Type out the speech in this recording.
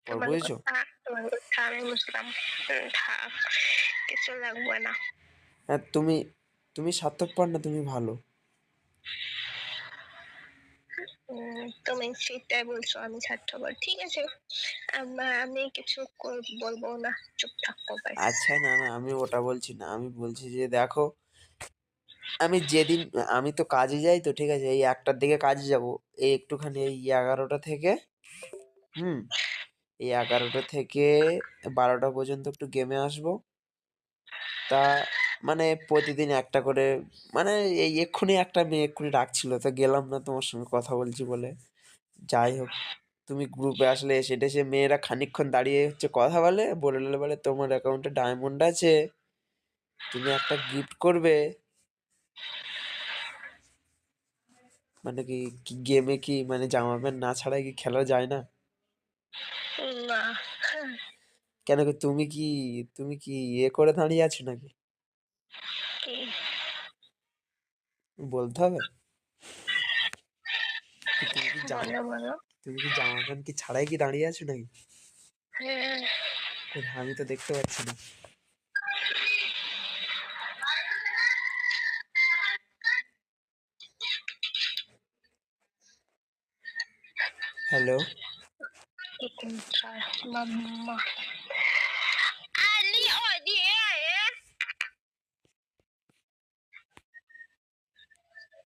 তোমার বুঝেছো? কথা তোমার কথা আমি বুঝলাম। থাক, কিছু লাগবে না। হ্যাঁ, তুমি স্বার্থপর না, তুমি ভালো। তুমি সেটাই বলছো, আমি স্বার্থপর। ঠিক আছে, আমি কিছু বলবো না, চুপ থাকবো ব্যাস। আচ্ছা, না, না, আমি ওটা বলছি না। আমি বলছি যে দেখো, আমি যেদিন আমি তো কাজে যাই তো, ঠিক আছে? এই ১টার দিকে কাজে যাবো। এই একটুখানি এই ১১টা থেকে হুম, এই ১১টা থেকে ১২টা পর্যন্ত একটু গেমে আসবো। তা মানে প্রতিদিন একটা করে, মানে এই এক্ষুনি একটা মেয়ে এক্ষুনি ডাকছিল, তো গেলাম না তোমার সঙ্গে কথা বলছি বলে। যাই হোক, তুমি গ্রুপে আসলে এসে টেসে মেয়েরা খানিকক্ষণ দাঁড়িয়ে হচ্ছে কথা বলে, বলে তোমার অ্যাকাউন্টে ডায়মন্ড আছে, তুমি একটা গিফট করবে। মানে কি, কি গেমে কি মানে জামা প্যান্ট না ছাড়াই কি খেলা যায় না? না। কেন কি তুমি কি করে দাঁড়িয়ে আছো নাকি? কি? বলতে হবে? কি তুমি কি জামা বলো বলো। তুমি কি জামা প্যান্ট কি ছাড়াই কি দাঁড়িয়ে আছো নাকি? হ্যাঁ। কোথায়? আমি তো দেখতে পাচ্ছি না। হ্যালো? এক মিনিট, মাম্মা।